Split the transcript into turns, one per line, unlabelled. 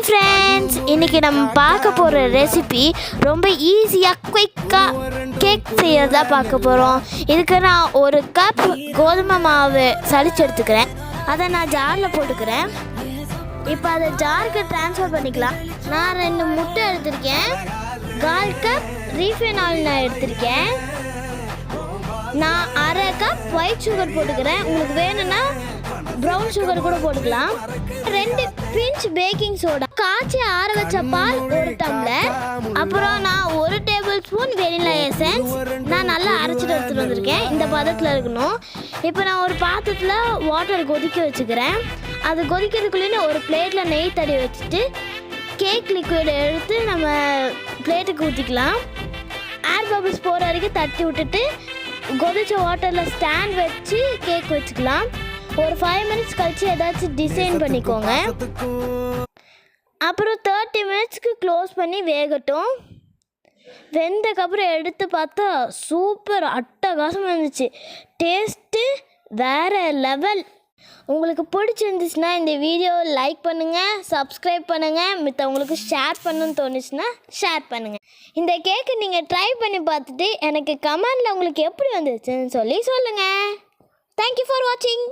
Friends, இன்றைக்கி நம்ம பார்க்க போகிற ரெசிபி ரொம்ப ஈஸியாக குயிக்காக கேக் செய்யறதா பார்க்க போகிறோம். இதுக்கு நான் ஒரு கப் கோதுமை மாவு சளிச்சு எடுத்துக்கிறேன். அதை நான் ஜாரில் போட்டுக்கிறேன். இப்போ அதை ஜாருக்கு ட்ரான்ஸ்ஃபர் பண்ணிக்கலாம். நான் 2 முட்டை எடுத்திருக்கேன். 1/4 கப் ரீஃபைன் ஆயில் நான் எடுத்திருக்கேன். நான் 1/2 கப் ஒயிட் சுகர் போட்டுக்கிறேன். உங்களுக்கு வேணும்னா ப்ரௌன் சுகர் கூட போட்டுக்கலாம். 2 பிஞ்ச் பேக்கிங் சோடா, காய்ச்சி ஆற வச்ச பால் 1 டம்ளர், அப்புறம் நான் 1 டேபிள் ஸ்பூன் வெனிலா எசன்ஸ் நான் நல்லா அரைச்சிட்டு எடுத்துகிட்டு வந்திருக்கேன். இந்த பதத்தில் இருக்கணும். இப்போ நான் ஒரு பாத்திரத்தில் வாட்டர் கொதிக்க வச்சுக்கிறேன். அது கொதிக்கிறதுக்குள்ளே ஒரு பிளேட்டில் நெய் தடவி வச்சுட்டு கேக் லிக்விட் எடுத்து நம்ம பிளேட்டுக்கு ஊற்றிக்கலாம். ஏர் பபிள்ஸ் போகிற வரைக்கும் தட்டி விட்டுட்டு கொதிச்ச வாட்டரில் ஸ்டாண்ட் வச்சு கேக் வச்சுக்கலாம். ஒரு 5 மினிட்ஸ் கழிச்சு ஏதாச்சும் டிசைன் பண்ணிக்கோங்க. அப்புறம் 30 மினிட்ஸ்க்கு க்ளோஸ் பண்ணி வேகட்டும். வெந்ததுக்கப்புறம் எடுத்து பார்த்தா சூப்பர் அட்டகாசமாக இருந்துச்சு. டேஸ்ட்டு வேறு லெவல். உங்களுக்கு பிடிச்சிருந்துச்சுன்னா இந்த வீடியோவை லைக் பண்ணுங்கள், சப்ஸ்கிரைப் பண்ணுங்கள், மித்தவங்களுக்கு ஷேர் பண்ணணும்னு தோணுச்சுன்னா ஷேர் பண்ணுங்கள். இந்த கேக்கை நீங்கள் ட்ரை பண்ணி பார்த்துட்டு எனக்கு கமெண்டில் உங்களுக்கு எப்படி வந்துச்சுன்னு சொல்லுங்கள். தேங்க்யூ ஃபார் வாட்சிங்.